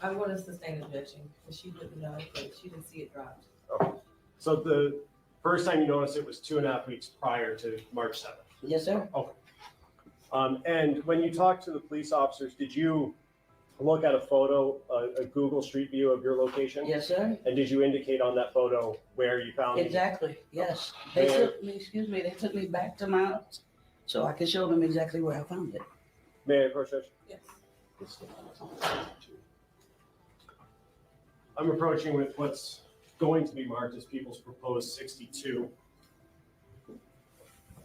I want to sustain objection because she didn't know it. She didn't see it dropped. Okay. So the first time you noticed it was 2.5 weeks prior to March 7th. Yes, sir. Okay. And when you talked to the police officers, did you look at a photo, a Google Street View of your location? Yes, sir. And did you indicate on that photo where you found it? Exactly. Yes. They took me. Excuse me. They took me back to my house so I could show them exactly where I found it. May I approach Judge? Yes. I'm approaching with what's going to be marked as people's proposed 62.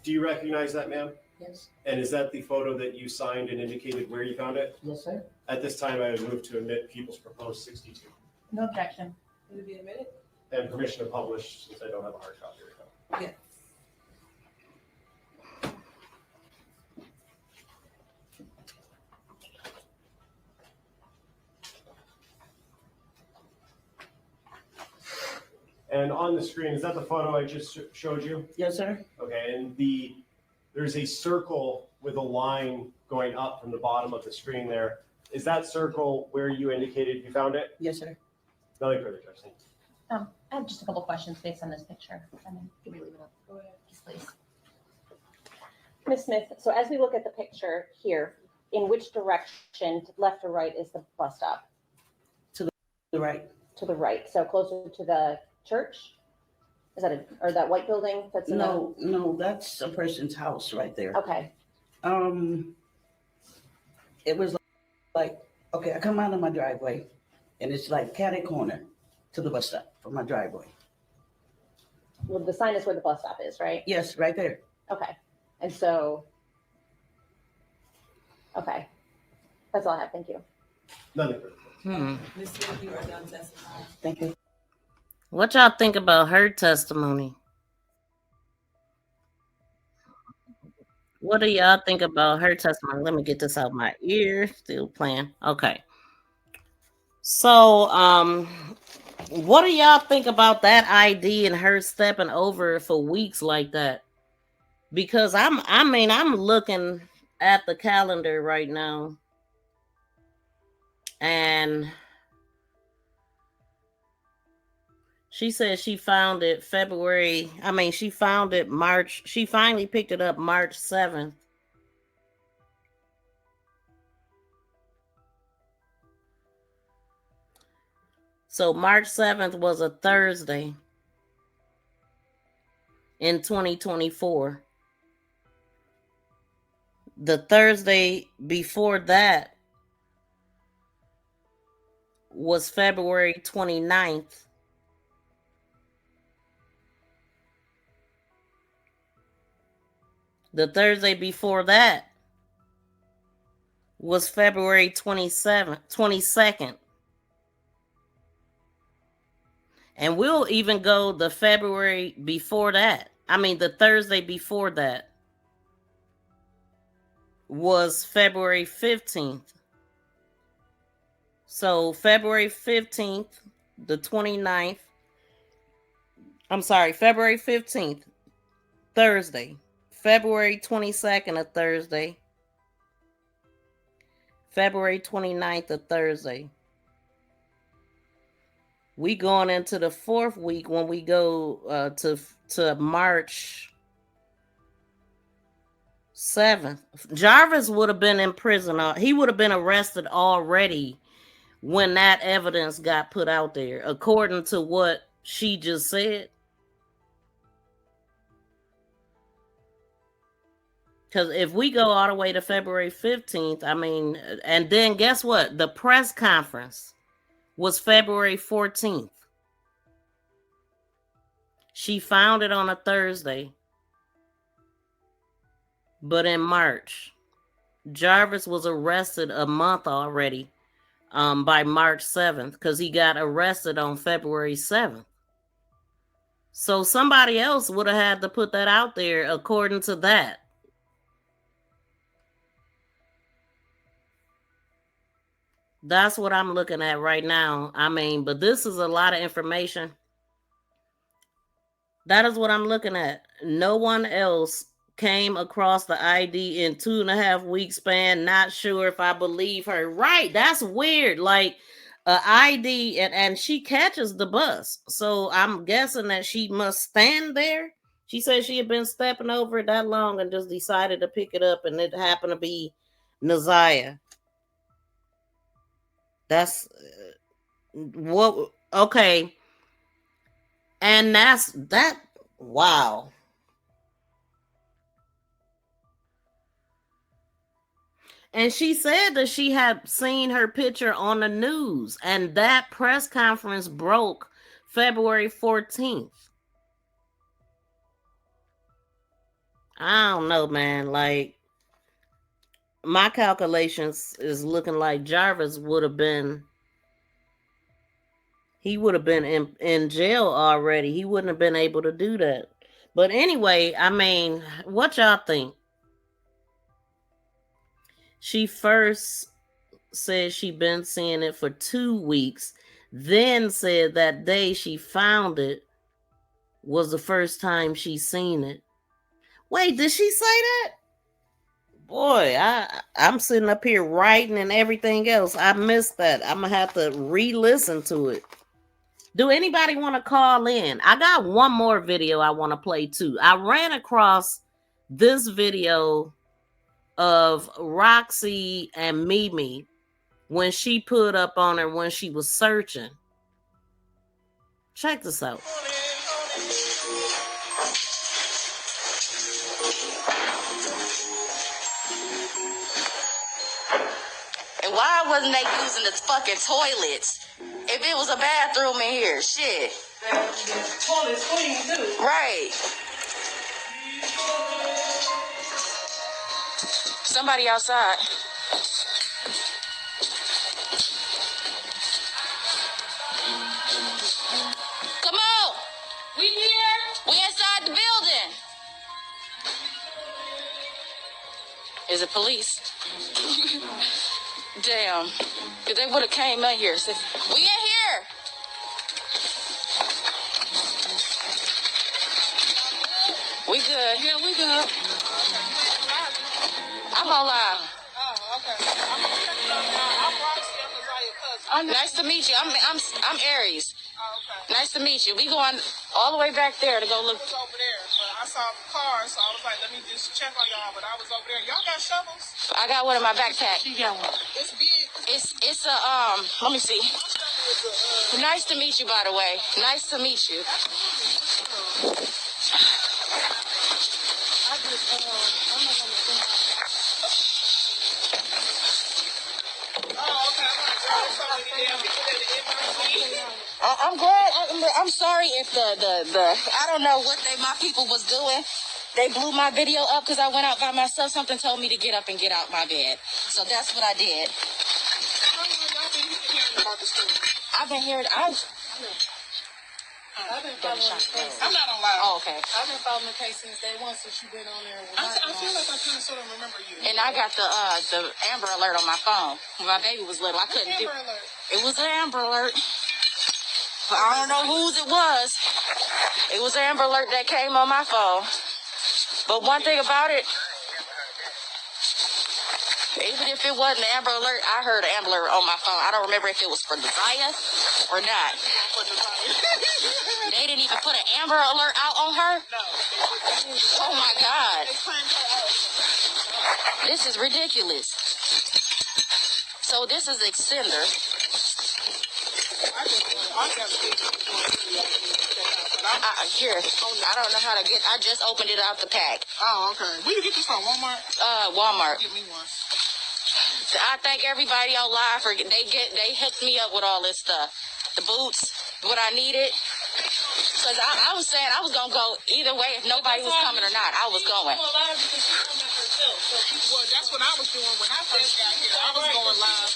Do you recognize that, ma'am? Yes. And is that the photo that you signed and indicated where you found it? Yes, sir. At this time, I would move to admit people's proposed 62. No objection. Will it be admitted? And permission to publish since I don't have a hard copy right now. Yes. And on the screen, is that the photo I just showed you? Yes, sir. Okay, and there's a circle with a line going up from the bottom of the screen there. Is that circle where you indicated you found it? Yes, sir. Nothing further, Judge. Thank you. I have just a couple questions based on this picture. And then can we leave it up? Go ahead. Yes, please. Ms. Smith, so as we look at the picture here, in which direction, left or right, is the bus stop? The right. To the right, so closer to the church? Is that or that white building that's in No, that's a person's house right there. Okay, It was like, okay, I come out of my driveway and it's like catty corner to the bus stop from my driveway. well, the sign is where the bus stop is, right? Yes, right there. Okay, and so, okay. That's all I have, thank you. Nothing further. Ms. Smith, you are done testifying. Thank you. What y'all think about her testimony? What do y'all think about her testimony? Let me get this out my ear. Still playing. Okay. So, what do y'all think about that ID and her stepping over for weeks like that? Because I'm looking at the calendar right now, and she said she found it March. She finally picked it up March 7th. So March 7th was a Thursday in 2024. The Thursday before that was February 29th. The Thursday before that was February 22nd. And we'll even go the February before that. The Thursday before that was February 15th. So February 15th, the 29th. February 15th, Thursday. February 22nd, a Thursday. February 29th, a Thursday. We going into the 4th week when we go to March 7th. Jarvis would have been in prison. He would have been arrested already when that evidence got put out there, according to what she just said. Because if we go all the way to February 15th, and then guess what? The press conference was February 14th. She found it on a Thursday. But in March, Jarvis was arrested a month already by March 7th because he got arrested on February 7th. So somebody else would have had to put that out there according to that. That's what I'm looking at right now. But this is a lot of information. That is what I'm looking at. No one else came across the ID in 2.5 week span. Not sure if I believe her. Right. That's weird. Like, a ID, and she catches the bus. So I'm guessing that she must stand there. She said she had been stepping over it that long and just decided to pick it up, and it happened to be Naziah. That's what. Okay, and that's that. Wow. And she said that she had seen her picture on the news, and that press conference broke February 14th. I don't know, man. Like, my calculations is looking like Jarvis would have been, he would have been in jail already. He wouldn't have been able to do that. But anyway, I mean, what y'all think? She first said she'd been seeing it for 2 weeks, then said that day she found it was the first time she seen it. Wait, did she say that? Boy, I'm sitting up here writing and everything else. I missed that. I'm gonna have to re-listen to it. Do anybody want to call in? I got one more video I want to play too. I ran across this video of Roxy and Mimi when she put up on her when she was searching. Check this out. And why wasn't they using the fucking toilets? If it was a bathroom in here, shit. The toilet's clean too. Right. Somebody outside. Come on. We here. We inside the building. Is it police? Damn. If they would have came in here. Said, we in here. We good. Yeah, we good. I'm on live. Oh, okay. I'm Roxy. I'm Naziah's cousin. Nice to meet you. I'm Aries. Oh, okay. Nice to meet you. We going all the way back there to go look. I was over there, but I saw the car, so I was like, let me just check on y'all. But I was over there. Y'all got shovels? I got one in my backpack. She got one. It's big. It's a let me see. Nice to meet you, by the way. Nice to meet you. I'm glad. I'm sorry if the I don't know what my people was doing. They blew my video up because I went out by myself. Something told me to get up and get out my bed. So that's what I did. How long y'all been hearing about this story? I've been hearing. I've been following the case. I'm not on live. Oh, okay. I've been following the case since day one, since you've been on there. I feel like I kind of sort of remember you. And I got the Amber Alert on my phone. When my baby was little, I couldn't do. Amber Alert. It was an Amber Alert. But I don't know whose it was. It was Amber Alert that came on my phone. But one thing about it, even if it wasn't Amber Alert, I heard Amber Alert on my phone. I don't remember if it was for Naziah or not. They didn't even put an Amber Alert out on her? No. Oh my God. They claimed her out. This is ridiculous. So this is Extender. Here, I don't know how to get. I just opened it out the pack. Oh, okay. Where you get this from? Walmart? Walmart. Give me one. I thank everybody on live for they hooked me up with all this stuff. The boots, what I needed. Cause I was saying I was gonna go either way if nobody was coming or not. I was going. Well, that's what I was doing when I first got here. I was going live.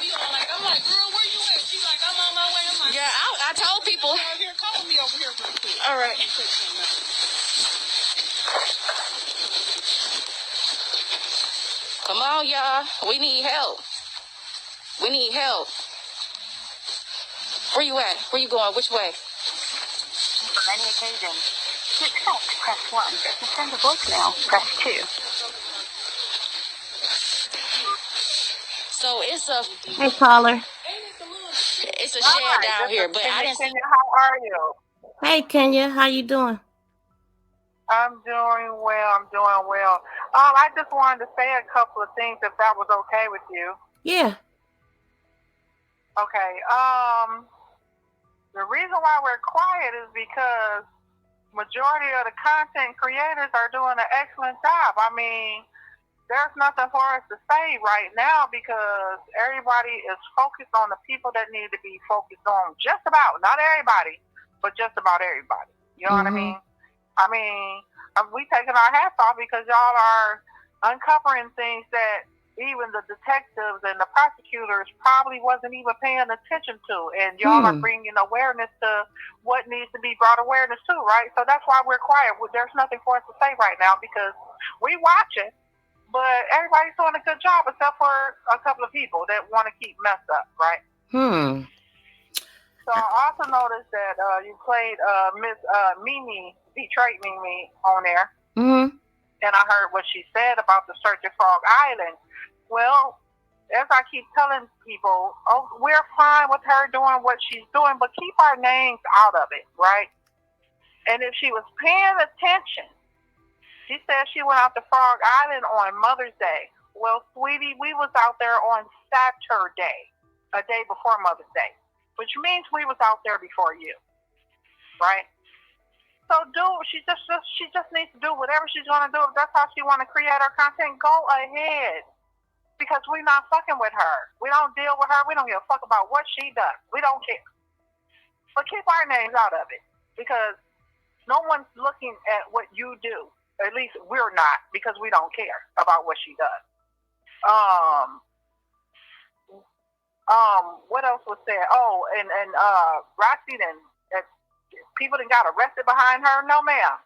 I'm like, girl, where you at? She's like, I'm on my way. I'm like, Yeah, I told people. Here, call me over here real quick. All right. Come on, y'all. We need help. We need help. Where you at? Where you going? Which way? For any occasion. To accept, press 1. To send a voicemail, press 2. So it's a. Hey, caller. It's a shed down here, but I didn't. Kenya, how are you? Hey, Kenya, how you doing? I'm doing well. I just wanted to say a couple of things if that was okay with you. Yeah. Okay. The reason why we're quiet is because majority of the content creators are doing an excellent job. I mean, there's nothing for us to say right now because everybody is focused on the people that need to be focused on. Just about, not everybody, but just about everybody. You know what I mean? We taking our hats off because y'all are uncovering things that even the detectives and the prosecutors probably wasn't even paying attention to, and y'all are bringing awareness to what needs to be brought awareness to, right? So that's why we're quiet. There's nothing for us to say right now because we watching, but everybody's doing a good job except for a couple of people that want to keep messed up, right? So I also noticed that you played Miss Mimi, Detroit Mimi, on there. And I heard what she said about the Search at Frog Island. Well, as I keep telling people, we're fine with her doing what she's doing, but keep our names out of it, right? And if she was paying attention, she said she went out to Frog Island on Mother's Day. Well, sweetie, we was out there on Saturday, a day before Mother's Day, which means we was out there before you, right? So she just needs to do whatever she's gonna do. If that's how she want to create her content, go ahead. Because we're not fucking with her. We don't deal with her. We don't give a fuck about what she does. We don't care. But keep our names out of it because no one's looking at what you do. At least we're not because we don't care about what she does. What else was there? Oh, and Roxy then people that got arrested behind her. No, ma'am.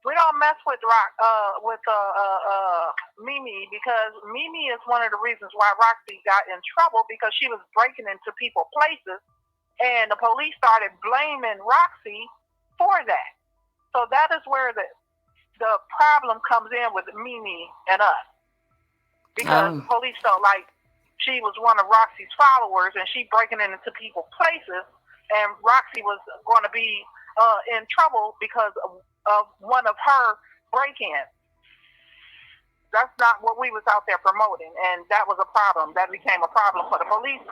We don't mess with Mimi because Mimi is one of the reasons why Roxy got in trouble because she was breaking into people's places, and the police started blaming Roxy for that. So that is where the problem comes in with Mimi and us because the police felt like she was one of Roxy's followers and she breaking into people's places, and Roxy was going to be in trouble because of one of her break-ins. That's not what we was out there promoting, and that was a problem. That became a problem for the police,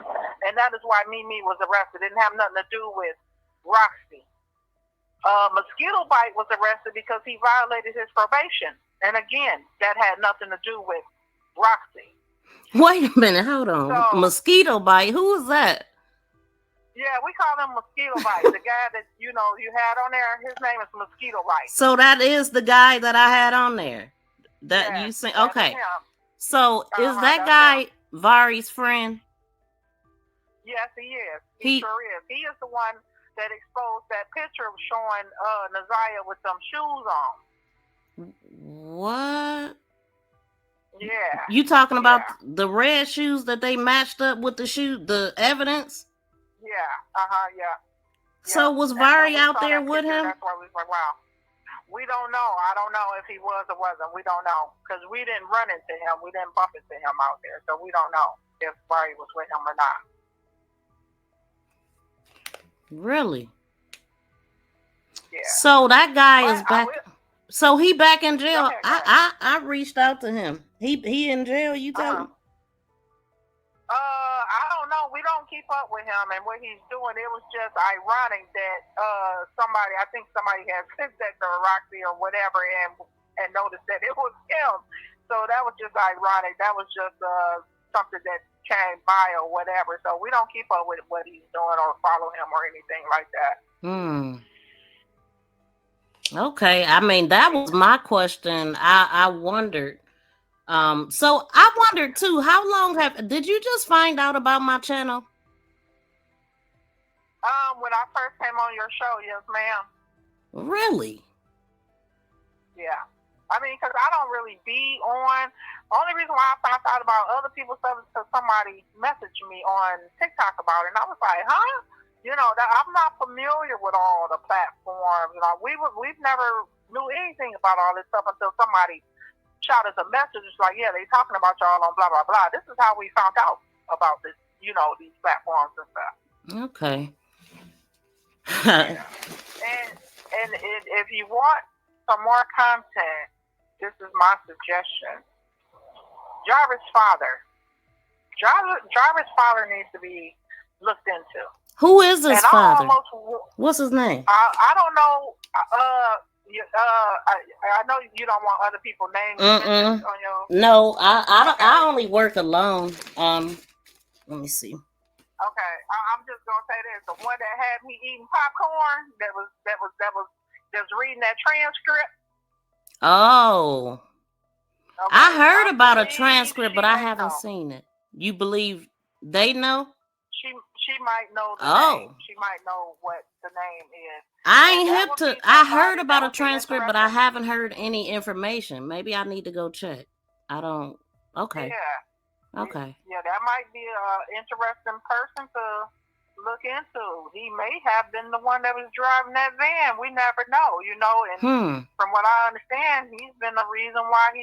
and that is why Mimi was arrested. It didn't have nothing to do with Roxy. Mosquito Bite was arrested because he violated his probation, and again, that had nothing to do with Roxy. Wait a minute, hold on. So, Mosquito Bite, who was that? Yeah, we call him Mosquito Bite. The guy that you had on there, his name is Mosquito Bite. So that is the guy that I had on there. That you say, okay. So is that guy Vari's friend? Yes, he is. He sure is. He is the one that exposed that picture of showing Naziah with some shoes on. What? Yeah. You talking about the red shoes that they matched up with the evidence? Yeah. Yeah. So was Vari out there with him? That's why we was like, wow. We don't know. I don't know if he was or wasn't. We don't know because we didn't run into him. We didn't bump into him out there, so we don't know if Vari was with him or not. Really? Yeah. So that guy is back. So he back in jail. I reached out to him. He in jail. You tell him. I don't know. We don't keep up with him and what he's doing. It was just ironic that I think somebody had sent that to Roxy or whatever and noticed that it was him. So that was just ironic. That was just something that came by or whatever. So we don't keep up with what he's doing or follow him or anything like that. Okay. I mean, that was my question. I wondered. So I wondered too, how long did you just find out about my channel? When I first came on your show, yes, ma'am. Really? Yeah. I mean, because I don't really be on. Only reason why I found out about other people's stuff is because somebody messaged me on TikTok about it, and I was like, huh? I'm not familiar with all the platforms. We've never knew anything about all this stuff until somebody shot us a message. It's like, yeah, they talking about y'all on blah, blah, blah. This is how we found out about this, these platforms and stuff. Okay. Yeah. And if you want some more content, this is my suggestion. Jarvis' father needs to be looked into. Who is this and father? What's his name? I don't know. I know you don't want other people's names mentioned on your. No, I don't. Okay. I only work alone. Let me see. Okay, I'm just gonna say this: the one that had me eating popcorn, that was just reading that transcript. Oh, Okay, I heard about a transcript, but I haven't know. seen it. You believe they know? She might know the name. She might know what the name is. I ain't hip to. I heard about a transcript, but I haven't heard any information. Maybe I need to go check. I don't. Okay. Yeah. Okay. Yeah, that might be an interesting person to look into. He may have been the one that was driving that van. We never know, you know. And from what I understand, he's been the reason why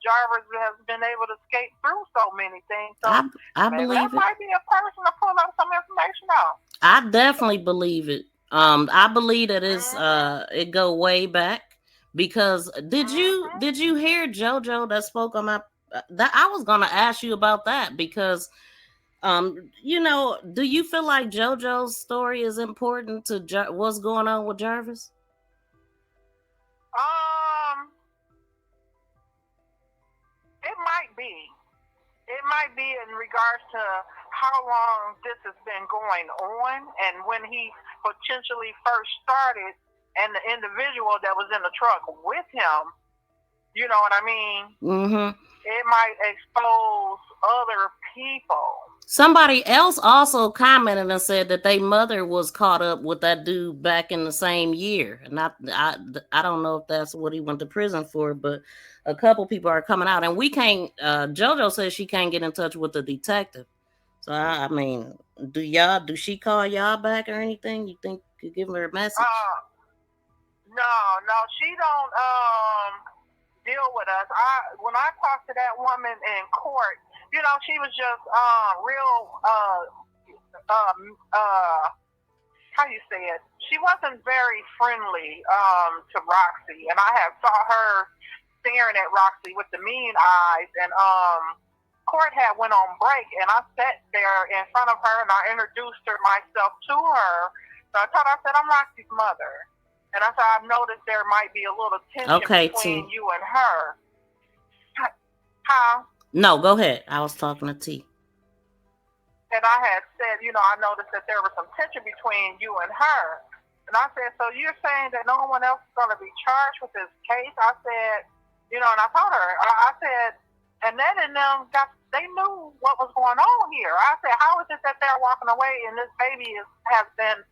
Jarvis has been able to skate through so many things. So I believe that might be a person to pull up some information on. I definitely believe it. I believe that it's it go way back because did you hear JoJo that spoke on my that I was gonna ask you about that because you know, do you feel like JoJo's story is important to what's going on with Jarvis? It might be. It might be in regards to how long this has been going on and when he potentially first started and the individual that was in the truck with him, you know what I mean? Mm-hmm. It might expose other people. Somebody else also commented and said that their mother was caught up with that dude back in the same year. And I don't know if that's what he went to prison for, but a couple people are coming out. And we can't, JoJo says she can't get in touch with the detective. So, I mean, do she call y'all back or anything? You think you could give her a message? No, she don't deal with us. When I talked to that woman in court, you know, she was just real how you say it? She wasn't very friendly to Roxy, and I had saw her staring at Roxy with the mean eyes, and court had went on break, and I sat there in front of her and I introduced myself to her. So I said, I'm Roxy's mother. And I said, I've noticed there might be a little tension between you and her. Huh? No, go ahead. I was talking to T. And I had said, you know, I noticed that there was some tension between you and her. And I said, so you're saying that no one else is going to be charged with this case? I said, you know, and I told her, I said, Annette and them they knew what was going on here. I said, how is it that they're walking away and this baby has been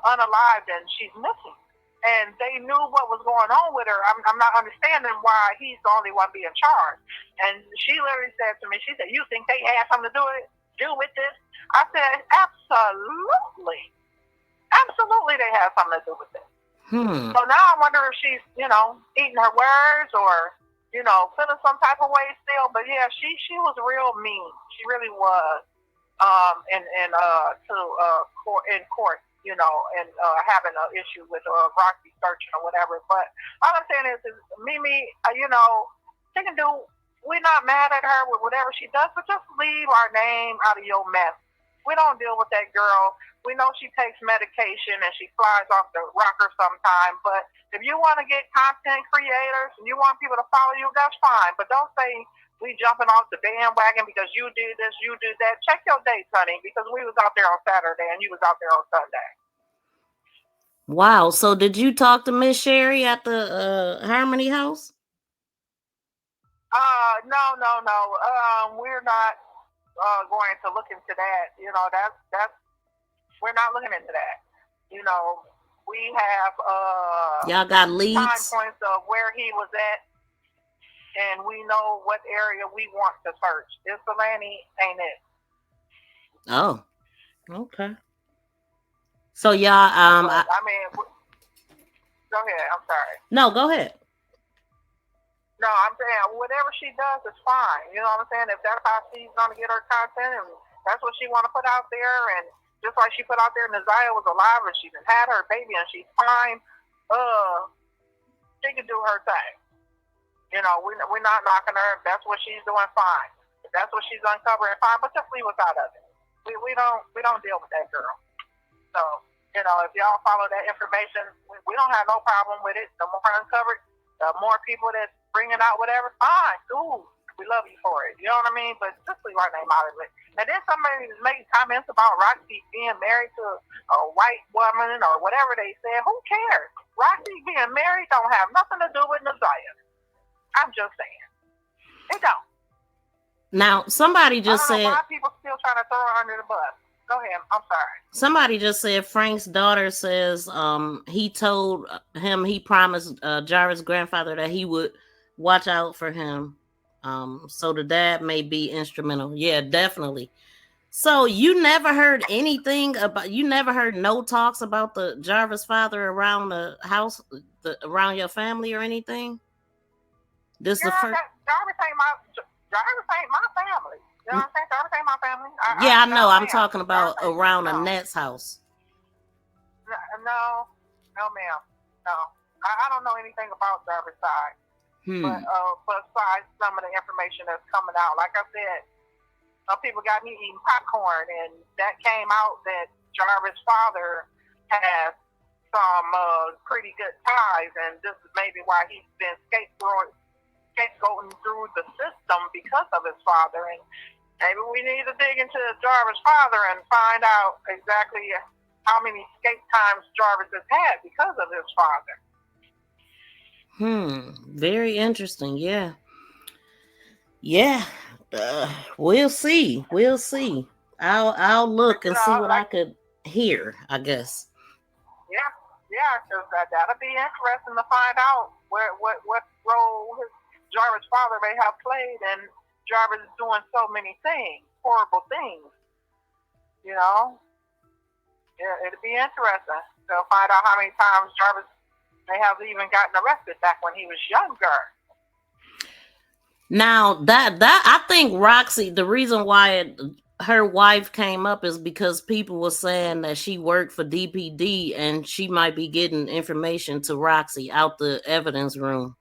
unalived and she's missing? And they knew what was going on with her. I'm not understanding why he's the only one being charged. And she literally said to me, she said, you think they had something to do with this? I said, absolutely. Absolutely they had something to do with it. So now I wonder if she's, you know, eating her words or, you know, feeling some type of way still. But yeah, she was real mean. She really was. In court, you know, and having an issue with Roxy searching or whatever. But all I'm saying is Mimi, you know, she can do. We're not mad at her with whatever she does, but just leave our name out of your mess. We don't deal with that girl. We know she takes medication and she flies off the rocker sometimes. But if you want to get content creators and you want people to follow you, that's fine. But don't say we jumping off the bandwagon because you do this, you do that. Check your dates, honey, because we was out there on Saturday and you was out there on Sunday. Wow. So did you talk to Miss Sherry at the Harmony House? No. We're not going to look into that. You know, that's we're not looking into that. You know, we have y'all got leads, time points of where he was at, and we know what area we want to search. Ypsilanti ain't it? Oh, okay. So y'all, I mean, go ahead. I'm sorry. No, go ahead. No, I'm saying whatever she does is fine. You know what I'm saying? If that's how she's gonna get her content and That's what she want to put out there. And just like she put out there, Naziah was alive and she had her baby and she's fine. She can do her thing. You know, we're not knocking her. If that's what she's doing, fine. If that's what she's uncovering, fine. But just leave us out of it. We don't deal with that girl. So, you know, if y'all follow that information, we don't have no problem with it. The more uncovered, the more people that's bringing out whatever, fine, cool. We love you for it. You know what I mean? But just leave our name out of it. And then somebody is making comments about Roxy being married to a white woman or whatever they said. Who cares? Roxy being married don't have nothing to do with Naziah. I'm just saying. It don't. Now, somebody just I don't know said. why people still trying to throw her under the bus. Go ahead. I'm sorry. Somebody just said Frank's daughter says he told him he promised Jarvis' grandfather that he would watch out for him. So the dad may be instrumental. Yeah, definitely. So you never heard anything about, you never heard no talks about the Jarvis father around the house, around your family or anything? This is the first. Jarvis ain't my family. You know what I'm saying? Jarvis ain't my family. I know. I'm talking about around Annette's house. No, ma'am. No. I don't know anything about Jarvis' side. But besides some of the information that's coming out, like I said, some people got me eating popcorn, and that came out that Jarvis' father has some pretty good ties, and this is maybe why he's been scapegoating through the system because of his father. And maybe we need to dig into Jarvis' father and find out exactly how many escape times Jarvis has had because of his father. Very interesting. Yeah. We'll see. I'll look and see what I could hear, I guess. Yeah, because that'll be interesting to find out what role Jarvis' father may have played, and Jarvis is doing so many things, horrible things. You know, it'll be interesting to find out how many times Jarvis may have even gotten arrested back when he was younger. Now that I think Roxy, the reason why her wife came up is because people were saying that she worked for DPD and she might be getting information to Roxy out the evidence room.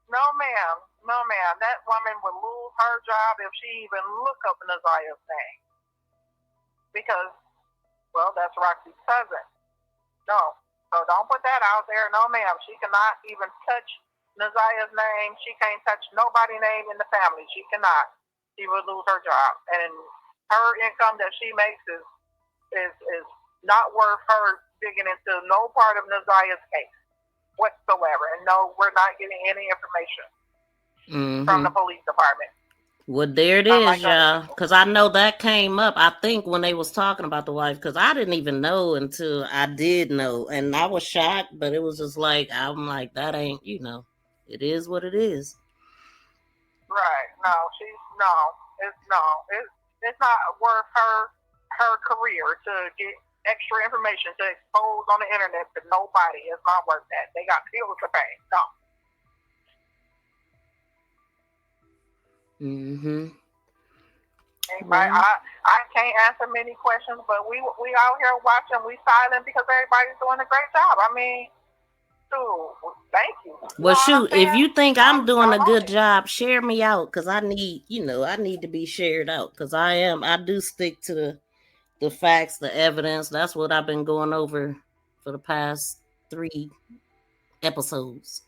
No, ma'am. That woman would lose her job if she even look up Naziah's name. Because, well, that's Roxy's cousin. No. So don't put that out there. No, ma'am. She cannot even touch Naziah's name. She can't touch nobody's name in the family. She cannot. She will lose her job. And her income that she makes is not worth her digging into no part of Naziah's case whatsoever. And no, we're not getting any information from the police department. Well, there it is, y'all. Because I know that came up, I think, when they was talking about the wife. Because I didn't even know until I did know. And I was shocked, but it was just like, I'm like, that ain't, it is what it is. Right. It's not worth her career to get extra information to expose on the internet to nobody. It's not worth that. They got bills to pay. No. I can't answer many questions, but we out here watching. We silent because everybody's doing a great job. I mean, thank you. Well, shoot, if you think I'm doing a good job, share me out, because I need to be shared out, because I do stick to the facts, the evidence. That's what I've been going over for the past 3 episodes.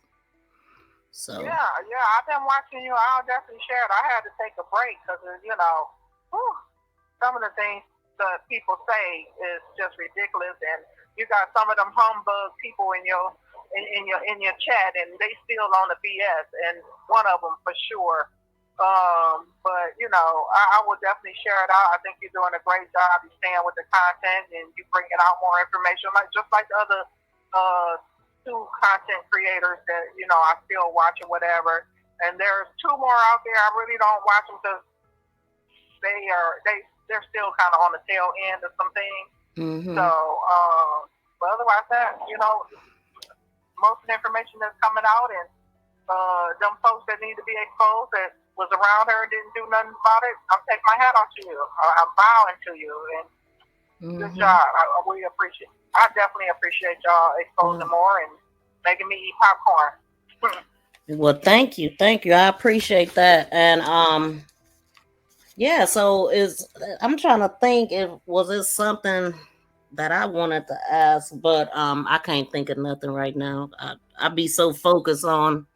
So yeah, I've been watching you. I'll definitely share it. I had to take a break because some of the things that people say is just ridiculous, and you got some of them humbug people in your chat, and they still on the BS, and one of them for sure. But I will definitely share it out. I think you're doing a great job. You're staying with the content, and you bringing out more information, just like the other 2 content creators that I still watch or whatever. And there's 2 more out there. I really don't watch them because they're still kind of on the tail end of some things. So, but otherwise, most of the information that's coming out, and them folks that need to be exposed that was around her and didn't do nothing about it, I'm taking my hat off to you. I'm bowing to you. And good job. I really appreciate. I definitely appreciate y'all exposing more and making me eat popcorn. Well, thank you. I appreciate that. And yeah, so I'm trying to think if was it something that I wanted to ask, but I can't think of nothing right now. I be so focused on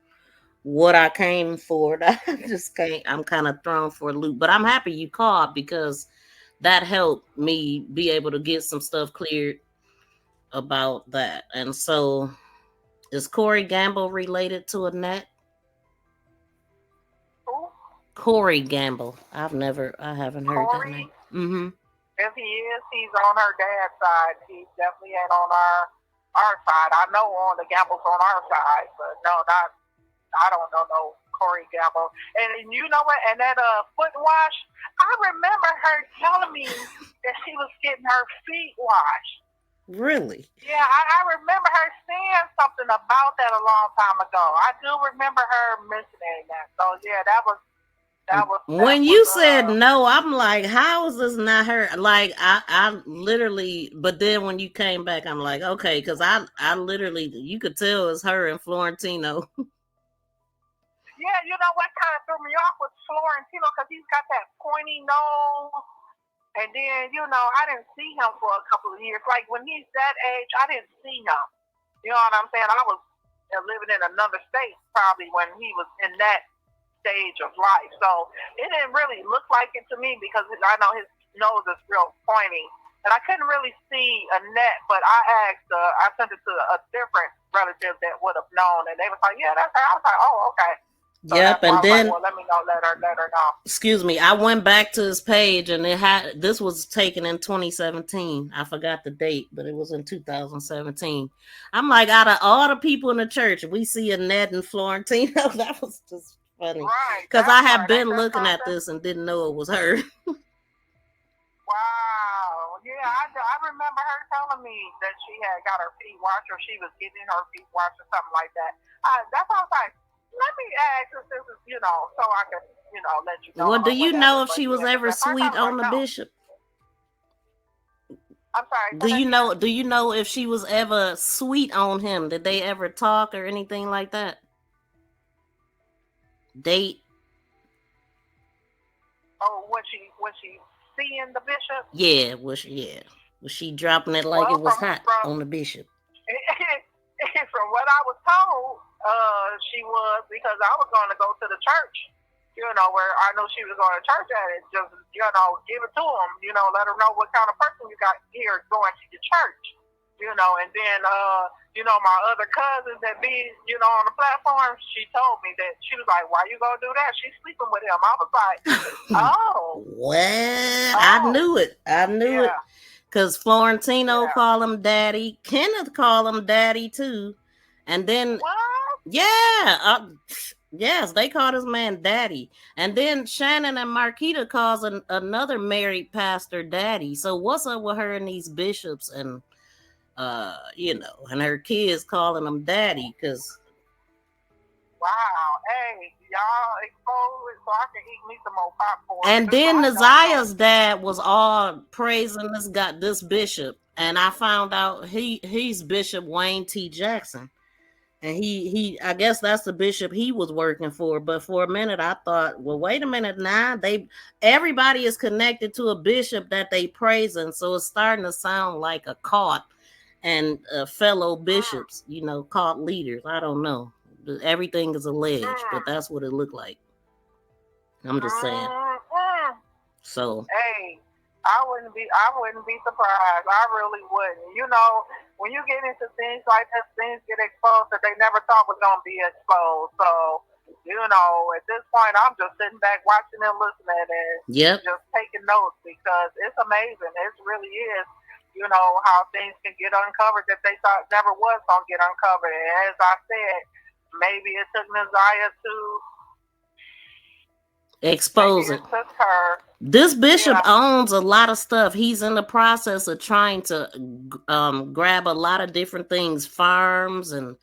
what I came for that I just can't. I'm kind of thrown for a loop, but I'm happy you called because that helped me be able to get some stuff cleared about that. And so, is Corey Gamble related to Annette? Who? Corey Gamble. I haven't heard that name. Mm-hmm. If he is, he's on her dad's side. He definitely ain't on our side. I know on the Gamble's on our side, but no, I don't know no Corey Gamble. And you know what? And that foot wash, I remember her telling me that she was getting her feet washed. Really? Yeah, I remember her saying something about that a long time ago. I do remember her mentioning that. So yeah, that was. When you said no, I'm like, how is this not her? Like, I literally, but then when you came back, I'm like, okay, because I literally, you could tell it's her and Florentino. Yeah, you know what kind of threw me off was Florentino because he's got that pointy nose. And then, you know, I didn't see him for a couple of years. Like, when he's that age, I didn't see him. You know what I'm saying? I was living in another state probably when he was in that stage of life. So it didn't really look like it to me because I know his nose is real pointy. And I couldn't really see Annette, but I sent it to a different relative that would have known. And they was like, yeah, that's her. I was like, oh, okay. So yep, and then like, well, let me know, let her know. Excuse me, I went back to his page and this was taken in 2017. I forgot the date, but it was in 2017. I'm like, out of all the people in the church, we see Annette and Florentino. That was just funny. Right. Because I had been looking at this and didn't know it was her. Wow. Yeah, I remember her telling me that she had got her feet washed or she was getting her feet washed or something like that. That's why I was like, let me ask if this is, you know, so I can, you know, let you know. Well, do you know if she was ever sweet on the bishop? I'm sorry. Do you know if she was ever sweet on him? Did they ever talk or anything like that? Date? Oh, was she seeing the bishop? Yeah, was she dropping it like it was hot on the bishop? From what I was told, she was, because I was going to go to the church, you know, where I knew she was going to church at it, just, you know, give it to him, you know, let her know what kind of person you got here going to your church, you know, and then, you know, my other cousins that be, you know, on the platform, she told me that, she was like, why you going to do that? She's sleeping with him. I was like, oh. Well, I knew it. Because Florentino call him daddy. Kenneth call him daddy too. And then, yes, they call this man daddy. And then Shannon and Marquita calls another married pastor daddy. So what's up with her and these bishops and, you know, and her kids calling them daddy? Because wow, hey, y'all expose it so I can eat me some more popcorn. And then Naziah's dad was all praising this bishop, and I found out he's Bishop Wayne T. Jackson, and he I guess that's the bishop he was working for. But for a minute, I thought, well, wait a minute, now everybody is connected to a bishop that they praising, so it's starting to sound like a cult and fellow bishops, you know, cult leaders. I don't know. Everything is alleged, but that's what it looked like. I'm just saying. So hey, I wouldn't be surprised. I really wouldn't. You know, when you get into things like this, things get exposed that they never thought was gonna be exposed. So, you know, at this point I'm just sitting back watching and listening and just taking notes because it's amazing. It really is. You know, how things can get uncovered that they thought never was gonna get uncovered. And as I said, maybe it took Naziah to expose it. This bishop owns a lot of stuff. He's in the process of trying to grab a lot of different things, farms and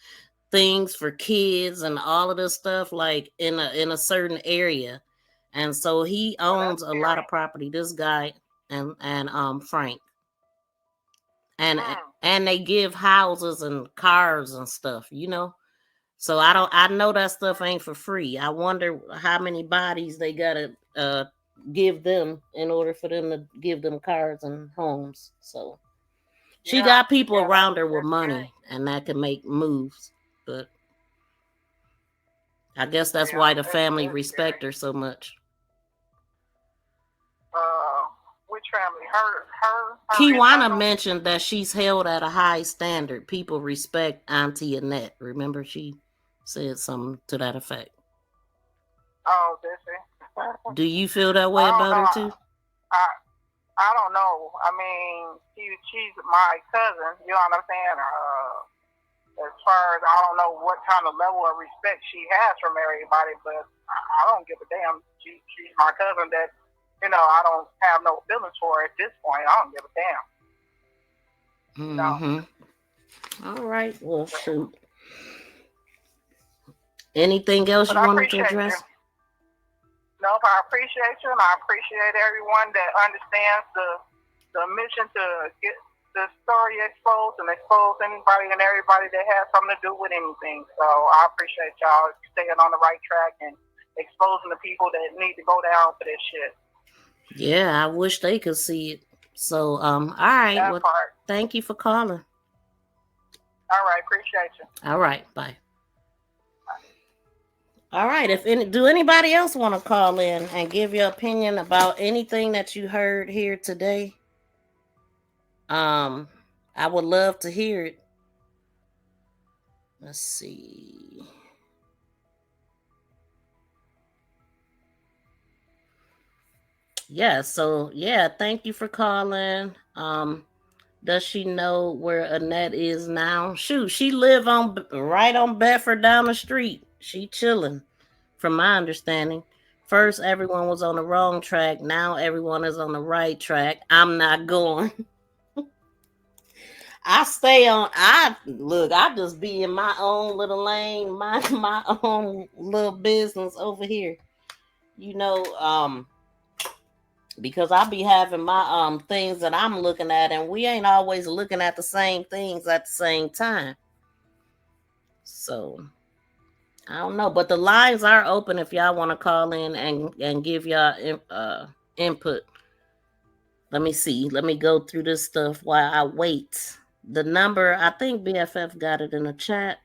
things for kids and all of this stuff, like in a certain area. And so he owns a lot of property, this guy and Frank. And they give houses and cars and stuff, you know. So I know that stuff ain't for free. I wonder how many bodies they gotta give them in order for them to give them cars and homes. So she got people around her with money and that can make moves. But I guess that's why the family respect her so much. Which family? Her Kiwana mentioned that she's held at a high standard. People respect Auntie Annette. Remember, she said something to that effect. Oh, did she? Do you feel that way about her too? I don't know. I mean, she's my cousin. You know what I'm saying? As far as I don't know what kind of level of respect she has from everybody, but I don't give a damn. She's my cousin that, you know, I don't have no feelings for her at this point. I don't give a damn. Mm-hmm. All right. Well, shoot. Anything else you wanted to address? Nope, I appreciate you, and I appreciate everyone that understands the mission to get the story exposed and expose anybody and everybody that has something to do with anything. So I appreciate y'all staying on the right track and exposing the people that need to go down for this shit. Yeah, I wish they could see it. So, all right. That well, part. Thank you for calling. All right, appreciate you. All right, bye. All right. Do anybody else want to call in and give your opinion about anything that you heard here today? I would love to hear it. Let's see. Yeah, so thank you for calling. Does she know where Annette is now? Shoot, she live right on Bedford down the street. She chilling, from my understanding. First, everyone was on the wrong track. Now everyone is on the right track. I'm not going. I just be in my own little lane, my own little business over here. You know, because I be having my things that I'm looking at, and we ain't always looking at the same things at the same time. So I don't know, but the lines are open if y'all want to call in and give y'all input. Let me see. Let me go through this stuff while I wait. The number, I think BFF got it in the chat.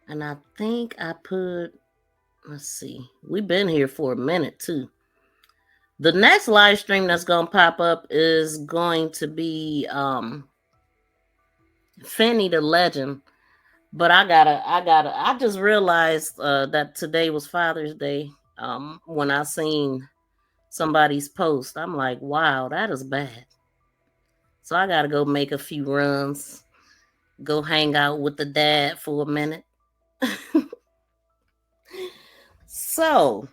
And I think I put, let's see. We've been here for a minute too. The next live stream that's going to pop up is going to be Finny the Legend. But I just realized that today was Father's Day when I seen somebody's post. I'm like, wow, that is bad. So I got to go make a few runs, go hang out with the dad for a minute. So,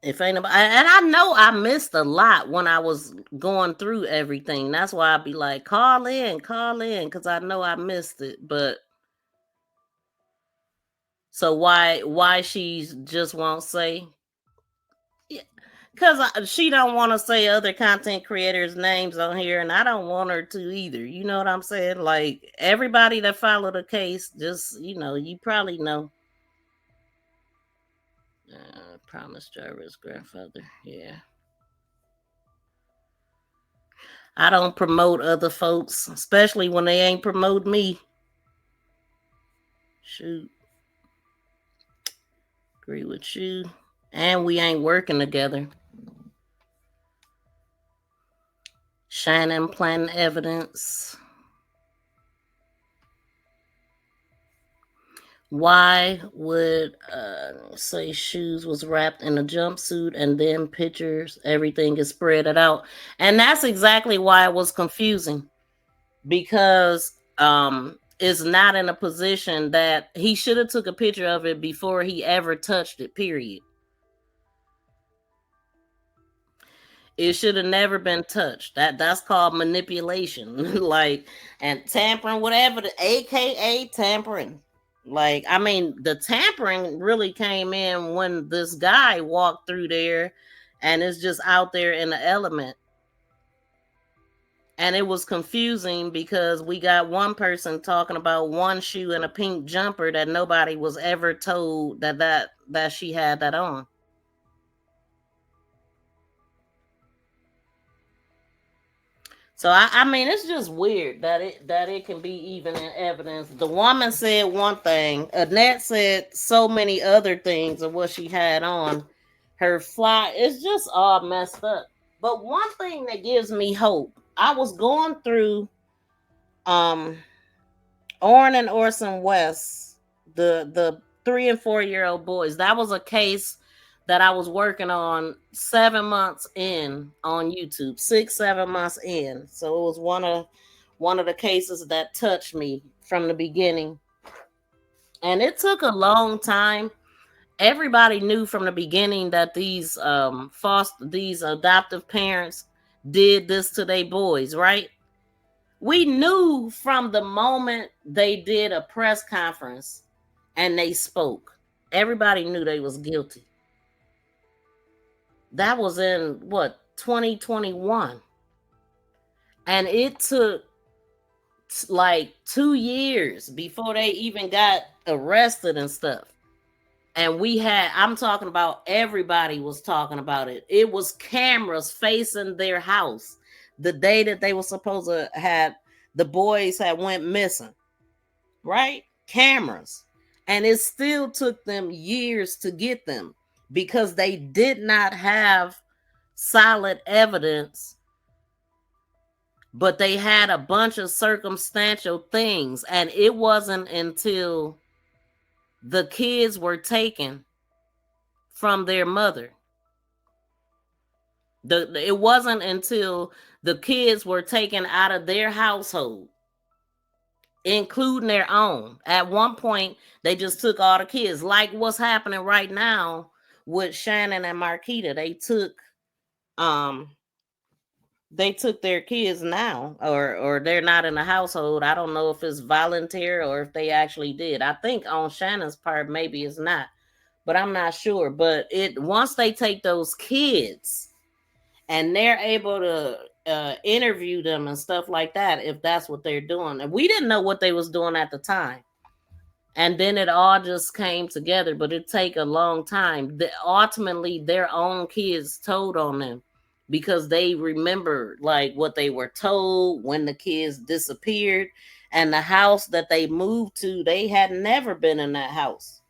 if ain't nobody, and I know I missed a lot when I was going through everything. That's why I'd be like, call in, because I know I missed it. But so why she just won't say? Because she don't want to say other content creators' names on here, and I don't want her to either. You know what I'm saying? Like, everybody that followed the case, just, you probably know. Promise Jarvis' grandfather. Yeah. I don't promote other folks, especially when they ain't promote me. Shoot. Agree with you. And we ain't working together. Shannon planting evidence. Why would say shoes was wrapped in a jumpsuit and then pictures, everything is spread it out? And that's exactly why it was confusing, because it's not in a position that he should have took a picture of it before he ever touched it, period. It should have never been touched. That's called manipulation. Like, and tampering, whatever, the AKA tampering. Like, I mean, the tampering really came in when this guy walked through there and it's just out there in the element. And it was confusing because we got one person talking about one shoe and a pink jumper that nobody was ever told that she had that on. So I mean, it's just weird that it can be even in evidence. The woman said one thing, Annette said so many other things of what she had on. Her fly, it's just all messed up. But one thing that gives me hope, I was going through Orrin and Orson West, the 3 and 4-year-old boys. That was a case that I was working on 7 months in on YouTube, 6-7 months in. So it was one of the cases that touched me from the beginning. And it took a long time. Everybody knew from the beginning that these adoptive parents did this to their boys, right? We knew from the moment they did a press conference and they spoke. Everybody knew they was guilty. That was in 2021. And it took like 2 years before they even got arrested and stuff. And I'm talking about, everybody was talking about it. It was cameras facing their house the day that they were supposed to have, the boys had went missing, right? Cameras. And it still took them years to get them because they did not have solid evidence, but they had a bunch of circumstantial things. And it wasn't until the kids were taken from their mother. It wasn't until the kids were taken out of their household, including their own. At one point, they just took all the kids, like what's happening right now with Shannon and Marquita. They took their kids now, or they're not in the household. I don't know if it's voluntary or if they actually did. I think on Shannon's part, maybe it's not, but I'm not sure. But once they take those kids and they're able to interview them and stuff like that, if that's what they're doing. And we didn't know what they was doing at the time. And then it all just came together, but it take a long time. Ultimately, their own kids told on them because they remembered like what they were told when the kids disappeared. And the house that they moved to, they had never been in that house.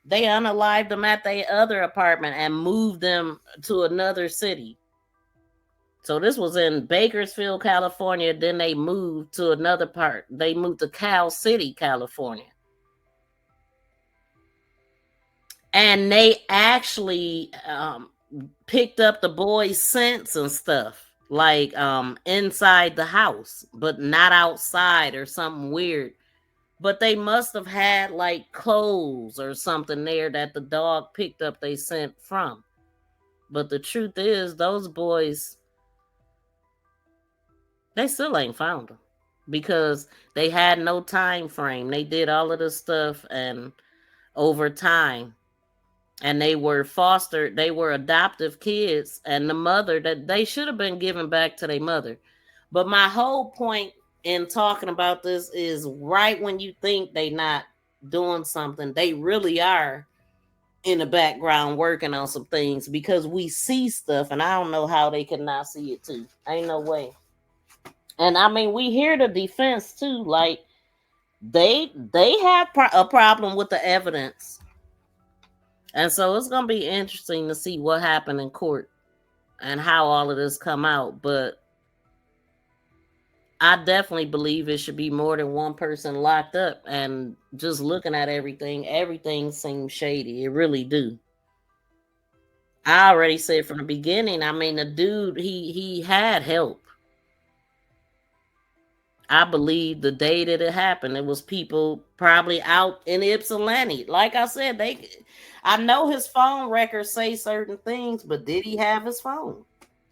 They unalived them at their other apartment and moved them to another city. So this was in Bakersfield, California. Then they moved to another part. They moved to Cal City, California. And they actually picked up the boys' scents and stuff, like inside the house, but not outside or something weird. But they must have had like clothes or something there that the dog picked up they scent from. But the truth is, those boys, they still ain't found them because they had no time frame. They did all of this stuff and over time. And they were adoptive kids, and the mother, that they should have been given back to their mother. But my whole point in talking about this is right when you think they not doing something, they really are in the background working on some things because we see stuff, and I don't know how they could not see it too. Ain't no way. And I mean, we hear the defense too, like they have a problem with the evidence. And so it's going to be interesting to see what happened in court and how all of this come out. But I definitely believe it should be more than one person locked up. And just looking at everything seems shady. It really do. I already said from the beginning, I mean, the dude, he had help. I believe the day that it happened, it was people probably out in Ypsilanti. Like I said, I know his phone records say certain things, but did he have his phone?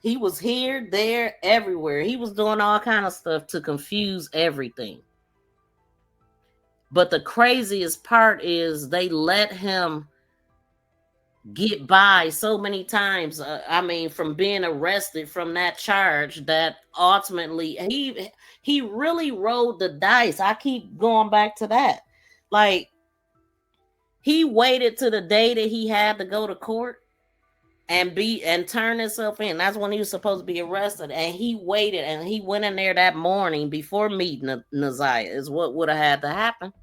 He was here, there, everywhere. He was doing all kind of stuff to confuse everything. But the craziest part is they let him get by so many times. I mean, from being arrested from that charge, that ultimately he really rolled the dice. I keep going back to that. Like, he waited to the day that he had to go to court and turn himself in. That's when he was supposed to be arrested. And he waited, and he went in there that morning before meeting Naziah, is what would have had to happen.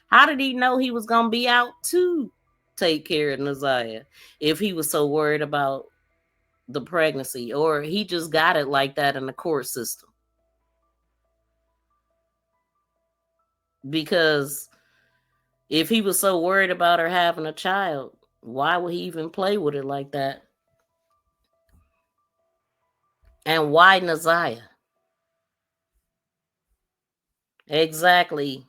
How did he know he was going to be out to take care of Naziah if he was so worried about the pregnancy? Or he just got it like that in the court system? Because if he was so worried about her having a child, why would he even play with it like that? And why Naziah? Exactly.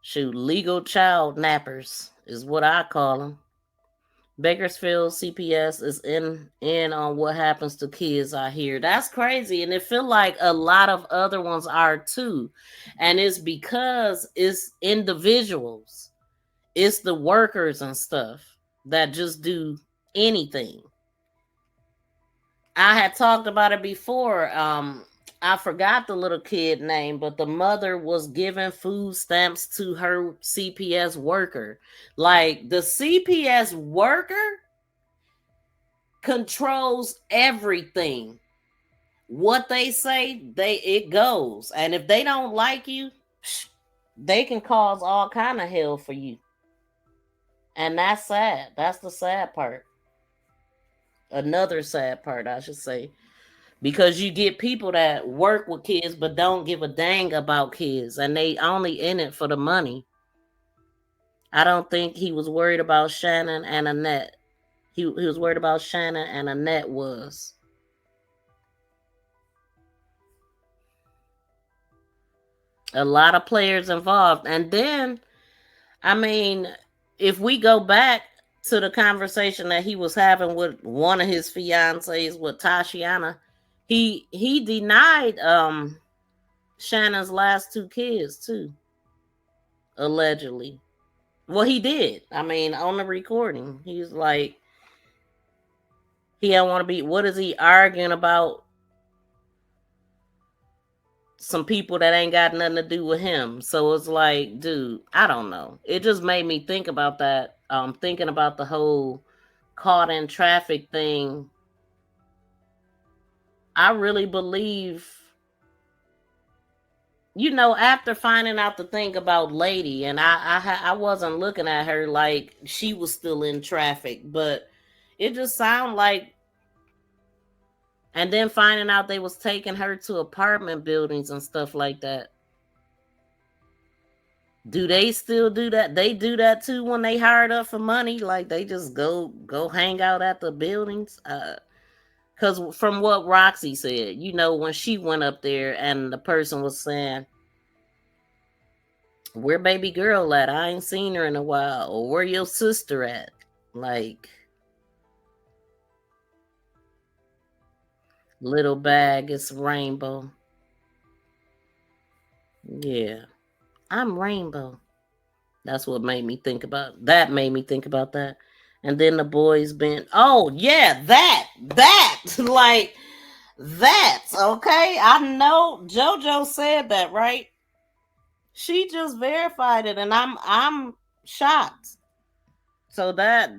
Shoot, legal child nappers is what I call them. Bakersfield CPS is in on what happens to kids, I hear. That's crazy. And it feel like a lot of other ones are too. And it's because it's individuals. It's the workers and stuff that just do anything. I had talked about it before. I forgot the little kid name, but the mother was giving food stamps to her CPS worker. Like, the CPS worker controls everything. What they say, it goes. And if they don't like you, they can cause all kind of hell for you. And that's sad. That's the sad part. Another sad part, I should say. Because you get people that work with kids but don't give a dang about kids, and they only in it for the money. I don't think he was worried about Shannon and Annette. He was worried about Shannon and Annette was. A lot of players involved. And then, I mean, if we go back to the conversation that he was having with one of his fiancées, with Tashiana, he denied Shannon's last two kids too, allegedly. Well, he did. I mean, on the recording, he's like, he don't want to be. What is he arguing about? Some people that ain't got nothing to do with him. So it's like, dude, I don't know. It just made me think about that. Thinking about the whole caught in traffic thing. I really believe, after finding out the thing about Lady, and I wasn't looking at her like she was still in traffic, but it just sounded like, and then finding out they was taking her to apartment buildings and stuff like that. Do they still do that? They do that too when they hired up for money? Like, they just go hang out at the buildings? Because from what Roxy said, when she went up there and the person was saying, where baby girl at? I ain't seen her in a while. Or where your sister at? Like, little bag, it's rainbow. Yeah. I'm rainbow. That's what made me think about that. And then the boys been, oh yeah, that like, that's okay. I know JoJo said that, right? She just verified it, and I'm shocked. So that,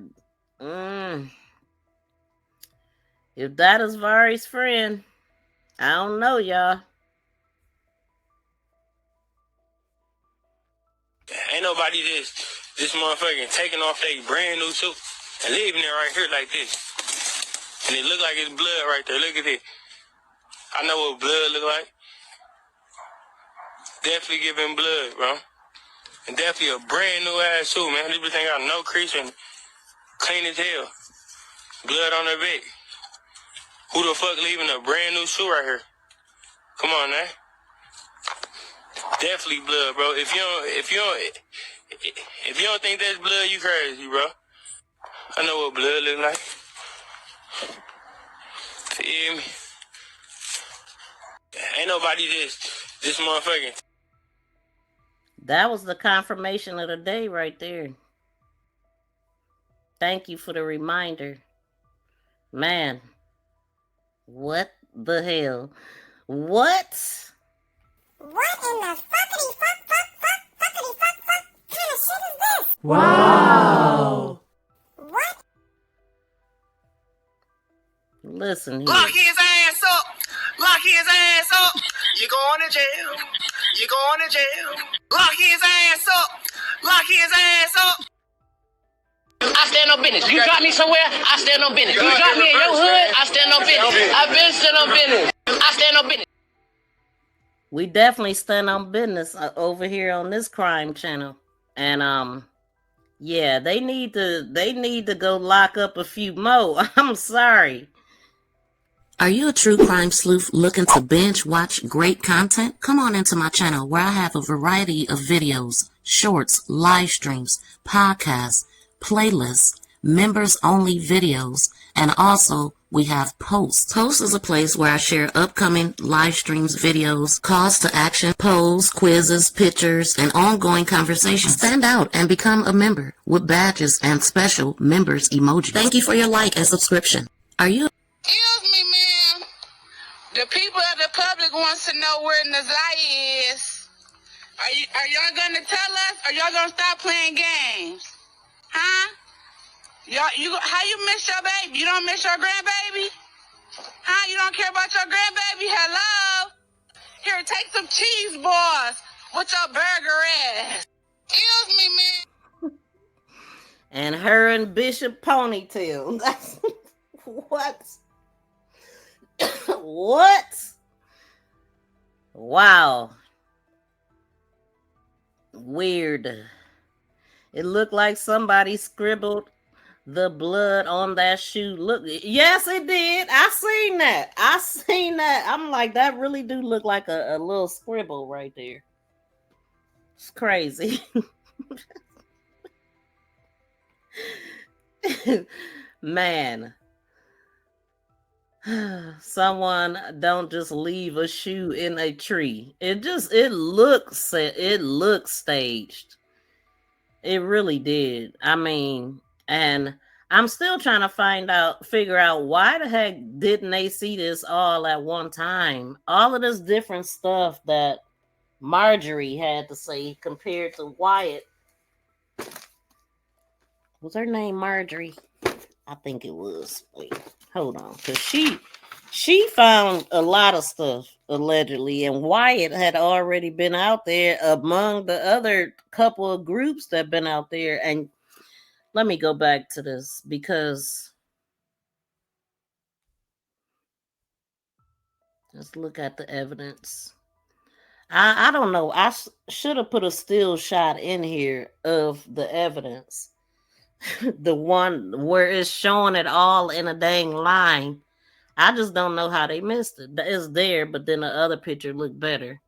if that is Vari's friend, I don't know, y'all. Ain't nobody this motherfucking taking off they brand new suit and leaving it right here like this. And it look like it's blood right there. Look at it. I know what blood look like. Definitely giving blood, bro. And definitely a brand new ass suit, man. This bitch ain't got no crease and clean as hell. Blood on her back. Who the fuck leaving a brand new suit right here? Come on, man. Definitely blood, bro. If you don't think that's blood, you crazy, bro. I know what blood look like. hear me? Ain't nobody this motherfucking. That was the confirmation of the day right there. Thank you for the reminder. Man, what the hell? What? What in the fuckity fuckity fuck kind of shit is this? Wow. What? Listen here. Lock his ass up. Lock his ass up. You going to jail. You going to jail. Lock his ass up. Lock his ass up. I stand on business. You drop me somewhere, I stand on business. You drop me in your hood, I stand on business. I've been stand on business. I stand on business. We definitely stand on business over here on this crime channel. And yeah, they need to go lock up a few more. I'm sorry. Are you a true crime sleuth looking to binge watch great content? Come on into my channel where I have a variety of videos, shorts, live streams, podcasts, playlists, members only videos, and also we have posts. Posts is a place where I share upcoming live streams, videos, calls to action, polls, quizzes, pictures, and ongoing conversations. Stand out and become a member with badges and special members emojis. Thank you for your like and subscription. Are you? Excuse me, ma'am. The people of the public wants to know where Nazaya is. Are y'all gonna tell us? Or y'all gonna stop playing games? Huh? How you miss your baby? You don't miss your grandbaby? Huh? You don't care about your grandbaby? Hello? Here, take some cheese balls with your burger ass. Excuse me, man. And her and Bishop Ponytail. That's what? What? Wow. Weird. It looked like somebody scribbled the blood on that shoe. Look, yes, it did. I seen that. I'm like, that really do look like a little scribble right there. It's crazy. Man. Someone don't just leave a shoe in a tree. It looks staged. It really did. I mean, and I'm still trying to figure out why the heck didn't they see this all at one time? All of this different stuff that Marjorie had to say compared to Wyatt. Was her name Marjorie? I think it was. Wait, hold on. Because she found a lot of stuff, allegedly, and Wyatt had already been out there among the other couple of groups that been out there. And let me go back to this because let's look at the evidence. I don't know. I should have put a still shot in here of the evidence. The one where it's showing it all in a dang line. I just don't know how they missed it. It's there, but then the other picture looked better,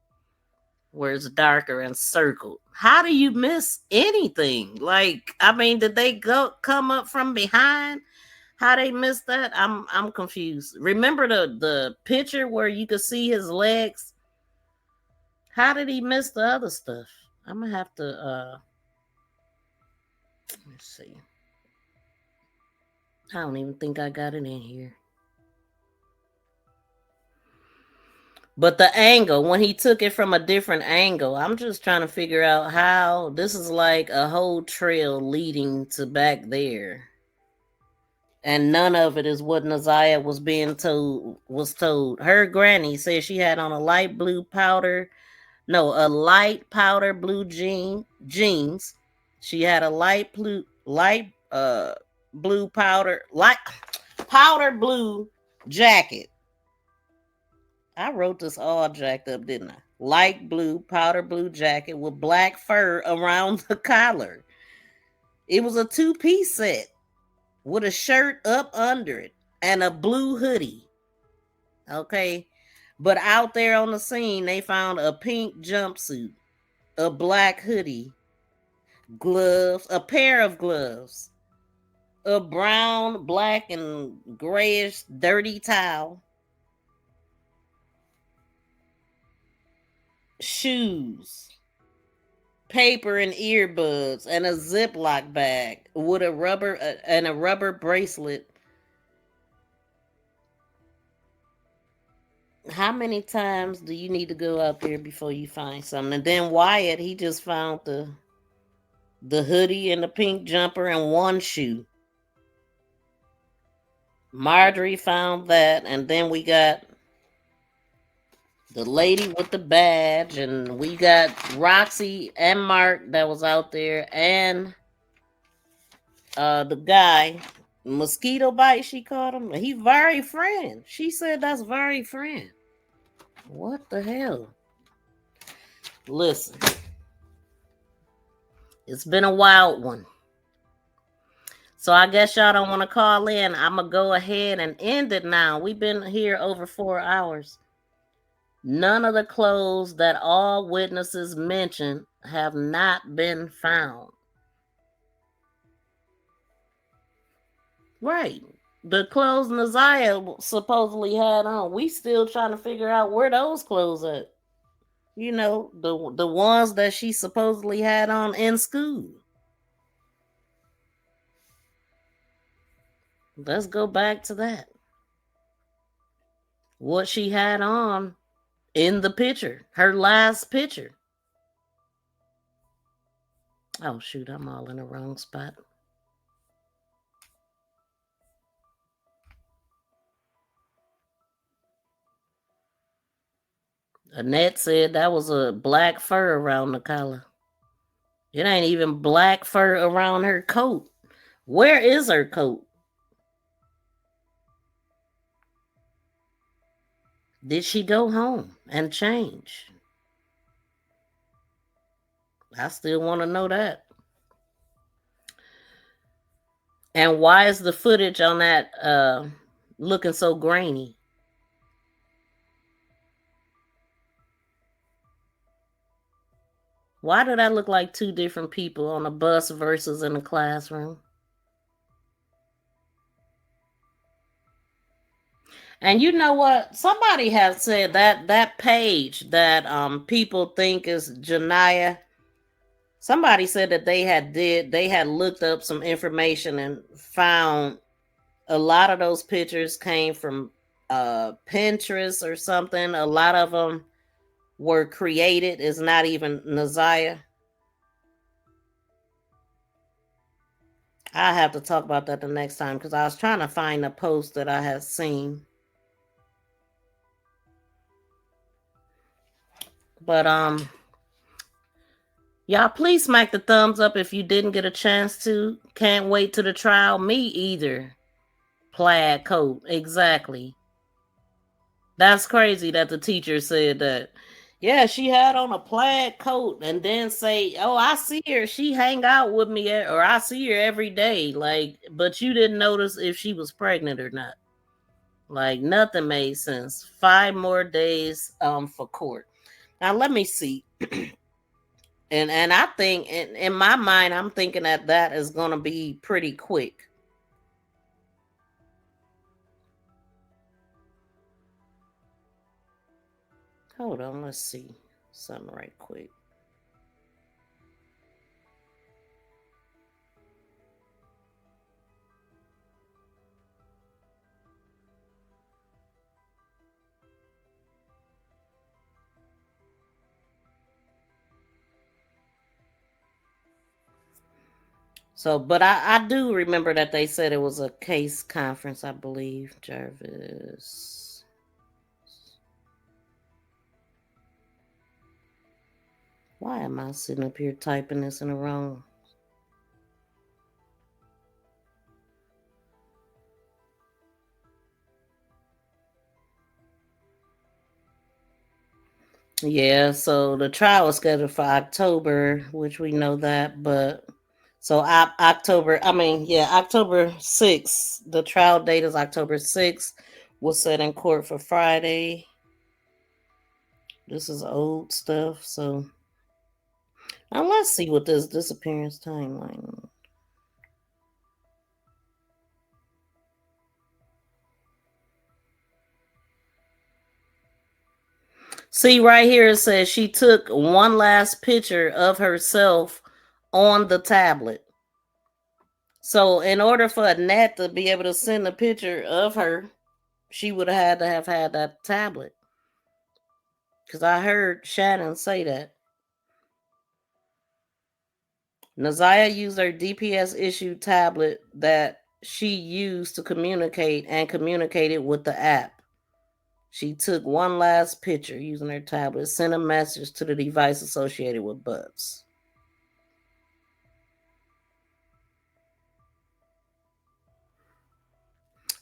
where it's darker and circled. How do you miss anything? Like, I mean, did they come up from behind? How they missed that? I'm confused. Remember the picture where you could see his legs? How did he miss the other stuff? I'm gonna have to let's see. I don't even think I got it in here. But the angle, when he took it from a different angle, I'm just trying to figure out how this is like a whole trail leading to back there. And none of it is what Nazaya was told. Her granny said she had on a light powder blue jeans. She had a powder blue jacket. I wrote this all jacked up, didn't I? Light blue, powder blue jacket with black fur around the collar. It was a 2-piece set with a shirt up under it and a blue hoodie. Okay. But out there on the scene, they found a pink jumpsuit, a black hoodie, gloves, a pair of gloves, a brown, black, and grayish dirty towel, shoes, paper and earbuds, and a Ziploc bag with a rubber bracelet. How many times do you need to go out there before you find something? And then Wyatt, he just found the hoodie and the pink jumper and one shoe. Marjorie found that, and then we got the lady with the badge, and we got Roxy and Mark that was out there, and the guy, mosquito bite, she called him. He Vari friend. She said that's Vari friend. What the hell? Listen, it's been a wild one. So I guess y'all don't want to call in. I'm going to go ahead and end it now. We've been here over 4 hours. None of the clothes that all witnesses mentioned have not been found. Right. The clothes Naziah supposedly had on, we still trying to figure out where those clothes at. You know, the ones that she supposedly had on in school. Let's go back to that. What she had on in the picture, her last picture. Oh, shoot, I'm all in the wrong spot. Annette said that was a black fur around the collar. It ain't even black fur around her coat. Where is her coat? Did she go home and change? I still want to know that. And why is the footage on that looking so grainy? Why did I look like two different people on a bus versus in a classroom? And you know what? Somebody has said that page that people think is Janiyah. Somebody said that they had looked up some information and found a lot of those pictures came from Pinterest or something. A lot of them were created. It's not even Naziah. I have to talk about that the next time because I was trying to find a post that I had seen. But y'all please smack the thumbs up if you didn't get a chance to. Can't wait to the trial. Me either. Plaid coat. Exactly. That's crazy that the teacher said that. Yeah, she had on a plaid coat and then say, oh, I see her. She hang out with me or I see her every day. Like, but you didn't notice if she was pregnant or not. Like, nothing made sense. 5 more days for court. Now, let me see. And I think, in my mind, I'm thinking that is going to be pretty quick. Hold on, let's see something right quick. So, but I do remember that they said it was a case conference, I believe. Jarvis. Why am I sitting up here typing this in the wrong? Yeah, so the trial was scheduled for October, which we know that, but so October 6th. The trial date is October 6th. We'll set in court for Friday. This is old stuff, so now let's see what this disappearance timeline. See, right here it says she took one last picture of herself on the tablet. So in order for Annette to be able to send a picture of her, she would have had that tablet. Because I heard Shannon say that. Naziah used her DPS issued tablet that she used to communicate and communicated with the app. She took one last picture using her tablet, sent a message to the device associated with Bubs.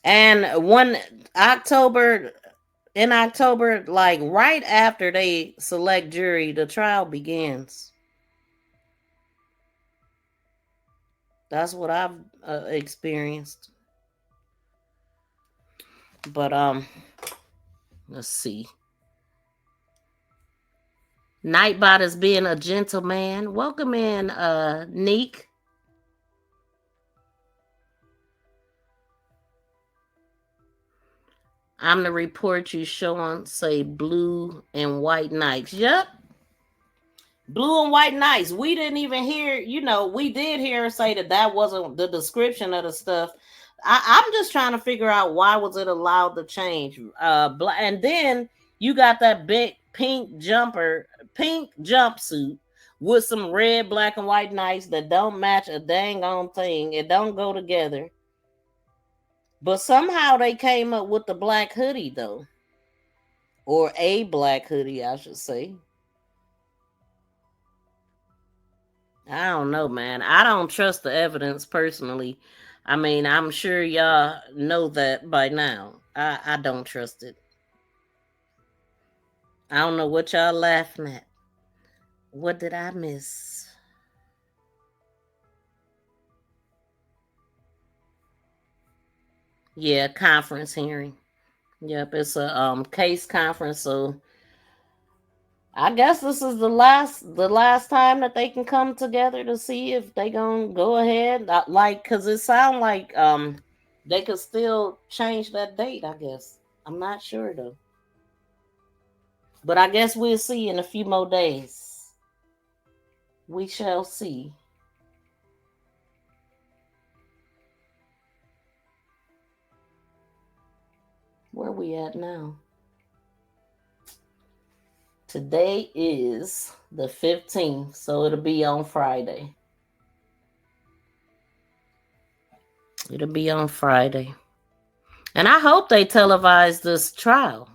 And in October, like right after they select jury, the trial begins. That's what I've experienced. But let's see. Nightbot is being a gentleman. Welcome in, Neek. I'm the report you show on, say blue and white nights. Yep. Blue and white nights. We didn't even hear, we did hear her say that wasn't the description of the stuff. I'm just trying to figure out why was it allowed to change. And then you got that big pink jumpsuit with some red, black, and white nights that don't match a dang on thing. It don't go together. But somehow they came up with the black hoodie, though. Or a black hoodie, I should say. I don't know, man. I don't trust the evidence personally. I mean, I'm sure y'all know that by now. I don't trust it. I don't know what y'all laughing at. What did I miss? Yeah, conference hearing. Yep, it's a case conference, so I guess this is the last time that they can come together to see if they gonna go ahead. Cause it sound like they could still change that date, I guess. I'm not sure though. But I guess we'll see in a few more days. We shall see. Where we at now? Today is the 15th, so it'll be on Friday. It'll be on Friday. And I hope they televise this trial.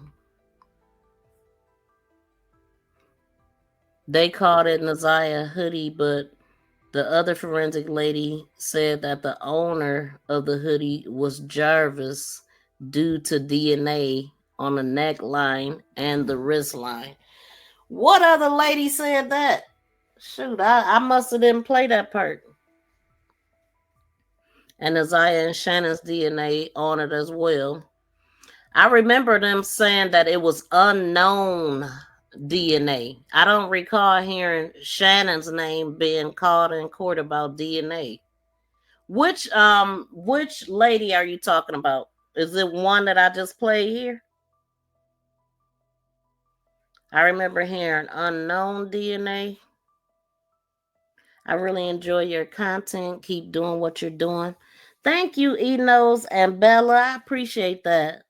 They called it Naziah hoodie, but the other forensic lady said that the owner of the hoodie was Jarvis due to DNA on the neckline and the wrist line. What other lady said that? Shoot, I must have didn't play that part. And Naziah and Shannon's DNA on it as well. I remember them saying that it was unknown DNA. I don't recall hearing Shannon's name being called in court about DNA. Which lady are you talking about? Is it one that I just played here? I remember hearing unknown DNA. I really enjoy your content. Keep doing what you're doing. Thank you, Enos and Bella. I appreciate that.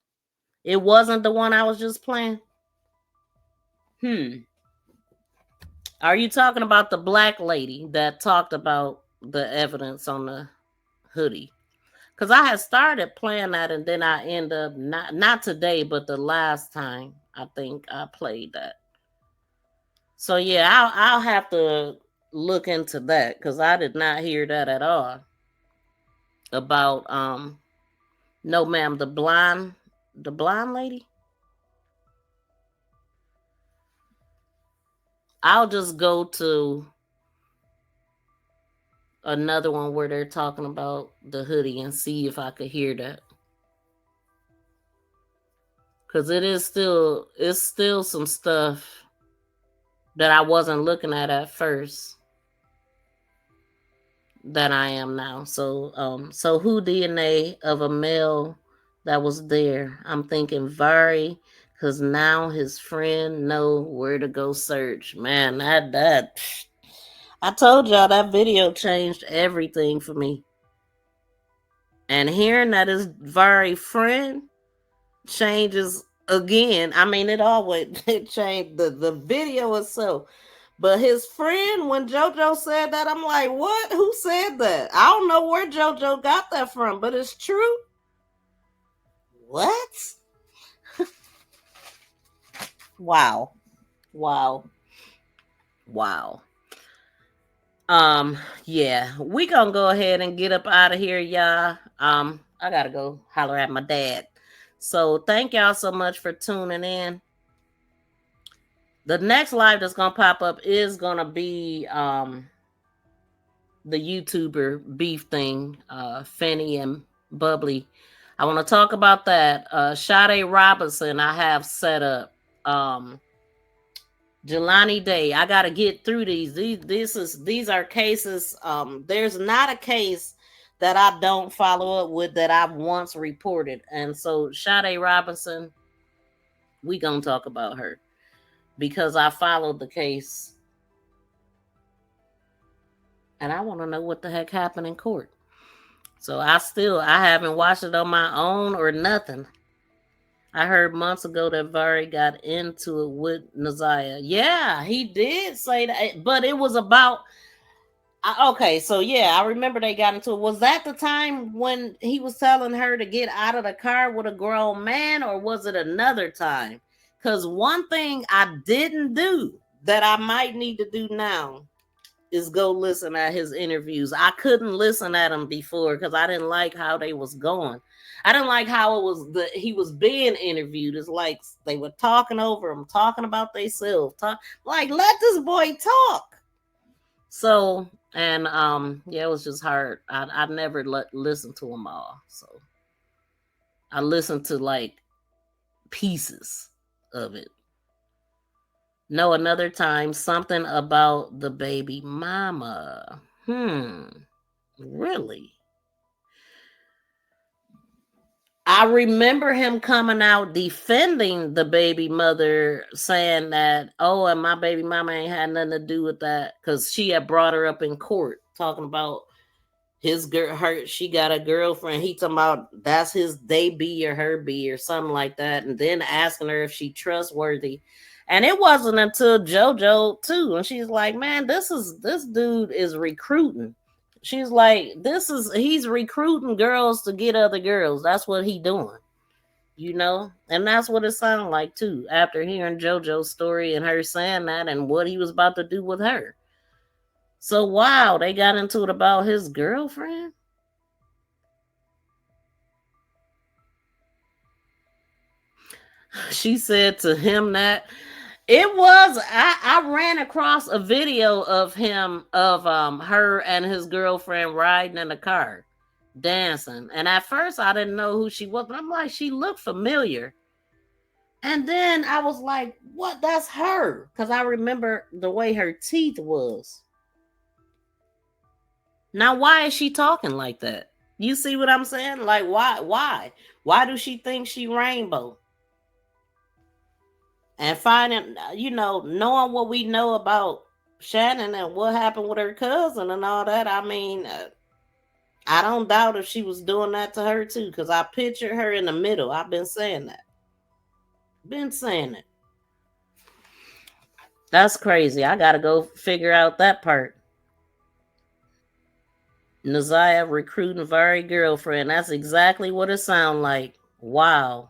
It wasn't the one I was just playing. Are you talking about the black lady that talked about the evidence on the hoodie? Because I had started playing that and then I end up not today, but the last time I think I played that. So yeah, I'll have to look into that because I did not hear that at all. About no ma'am, the blonde lady. I'll just go to another one where they're talking about the hoodie and see if I could hear that. Cause it's still some stuff that I wasn't looking at first that I am now. So who DNA of a male that was there? I'm thinking Vari, Cause now his friend know where to go search. Man, that I told y'all that video changed everything for me. And hearing that his Vari friend changes again. I mean, it always it changed the video itself. But his friend, when JoJo said that, I'm like, what? Who said that? I don't know where JoJo got that from, but it's true. What? Wow. Wow. Wow. Yeah, we gonna go ahead and get up out of here, y'all. I gotta go holler at my dad. So thank y'all so much for tuning in. The next live that's gonna pop up is gonna be the YouTuber beef thing, Fanny and Bubbly. I want to talk about that. Sade Robinson, I have set up. Jelani Day, I gotta get through these. These are cases. There's not a case that I don't follow up with that I've once reported. And so Sade Robinson, we gonna talk about her because I followed the case. And I want to know what the heck happened in court. So I haven't watched it on my own or nothing. I heard months ago that Vari got into it with Naziah. Yeah, he did say that, but it was about. Okay, so yeah, I remember they got into it. Was that the time when he was telling her to get out of the car with a grown man, or was it another time? Because one thing I didn't do that I might need to do now is go listen at his interviews. I couldn't listen at him before because I didn't like how they was going. I didn't like how it was he was being interviewed. It's like they were talking over him, talking about themselves. Like, let this boy talk. So, and yeah, it was just hard. I never listened to them all. So I listened to like pieces of it. No, another time, something about the baby mama. Really? I remember him coming out defending the baby mother, saying that, oh, and my baby mama ain't had nothing to do with that because she had brought her up in court talking about his girl, she got a girlfriend. He talking about that's his they be or her be or something like that, and then asking her if she trustworthy. And it wasn't until JoJo too, and she's like, "Man, this dude is recruiting." She's like, he's recruiting girls to get other girls. That's what he doing, and that's what it sounded like too. After hearing JoJo's story and her saying that and what he was about to do with her. So wow, they got into it about his girlfriend. She said to him that it was. I ran across a video of him of her and his girlfriend riding in a car, dancing. And at first I didn't know who she was, but I'm like, she looked familiar. And then I was like, what? That's her. Because I remember the way her teeth was. Now, why is she talking like that? You see what I'm saying? Like, why? Why do she think she Rainbow? And finding, knowing what we know about Shannon and what happened with her cousin and all that, I mean, I don't doubt if she was doing that to her too, because I pictured her in the middle. I've been saying that. That's crazy. I got to go figure out that part. Naziah recruiting Vari girlfriend. That's exactly what it sounds like. Wow.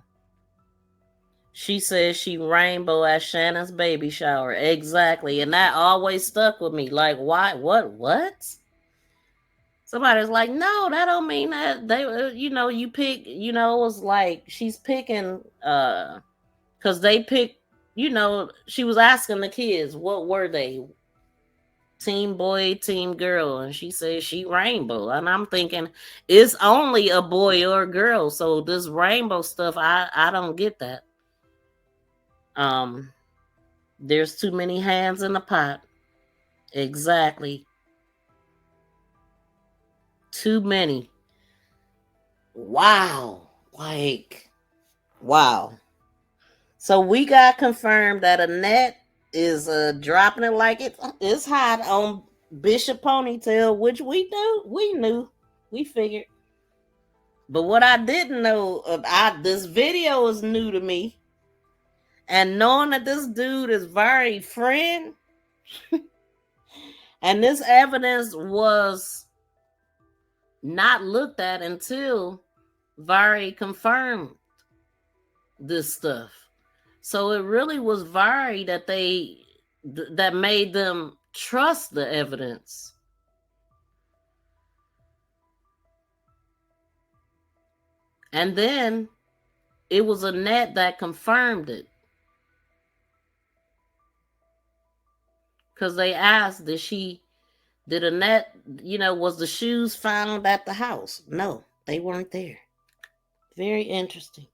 She says she Rainbow at Shannon's baby shower. Exactly. And that always stuck with me. Like, why? What? Somebody's like, no, that don't mean that. They, you pick, it was like she's picking, because they picked, she was asking the kids, what were they? Team boy, team girl. And she says she Rainbow. And I'm thinking, it's only a boy or a girl. So this rainbow stuff, I don't get that. There's too many hands in the pot. Exactly. Too many. Wow. Wow. So we got confirmed that Annette is dropping it like it's hot on Bishop Ponytail, which we knew, we figured. But what I didn't know, this video is new to me, and knowing that this dude is Vari's friend, and this evidence was not looked at until Vari confirmed this stuff. So it really was Vari that that made them trust the evidence. And then it was Annette that confirmed it. Because they asked, did Annette, was the shoes found at the house? No, they weren't there. Very interesting.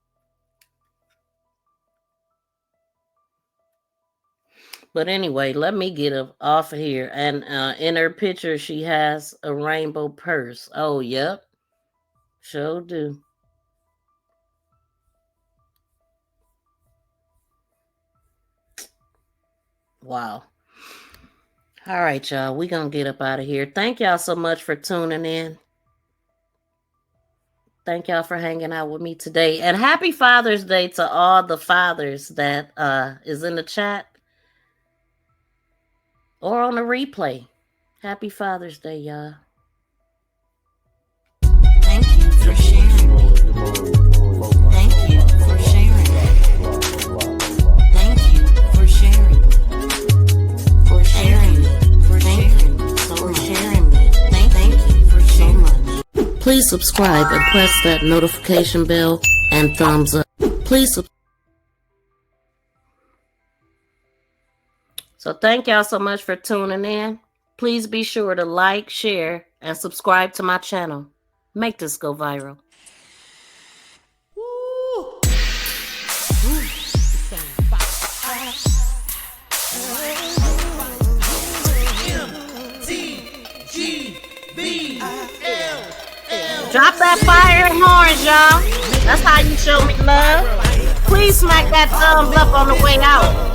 But anyway, let me get off of here. And in her picture, she has a rainbow purse. Oh, yep. Sure do. Wow. All right, y'all. We're going to get up out of here. Thank y'all so much for tuning in. Thank y'all for hanging out with me today. And happy Father's Day to all the fathers that is in the chat or on the replay. Happy Father's Day, y'all. Thank you for sharing. Thank you for sharing. Thank you for sharing. For sharing. For sharing. For sharing. Thank you for so much. Please subscribe and press that notification bell and thumbs up. Please So thank y'all so much for tuning in. Please be sure to like, share, and subscribe to my channel. Make this go viral. Drop that fire and horns, y'all. That's how you show me love. Please smack that thumbs up on the way out.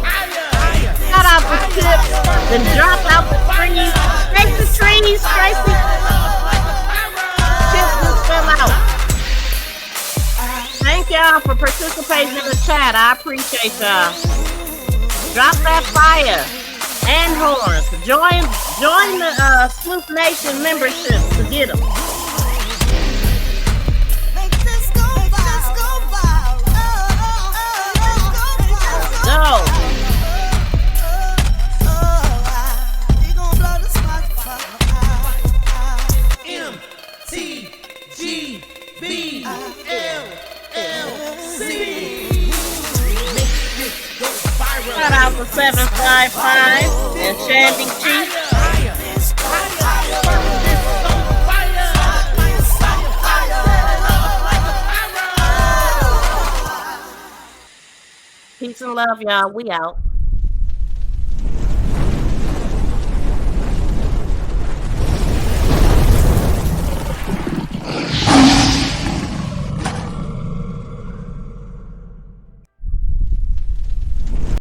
Shout out the tips, then drop out the trees. Take the trees, Tracy. Chips just fell out. Thank y'all for participating in the chat. I appreciate y'all. Drop that fire and horns. Join the Sloop Nation membership to get them. Go. Shout out to 755 and Shandy Chief. Peace and love, y'all. We out.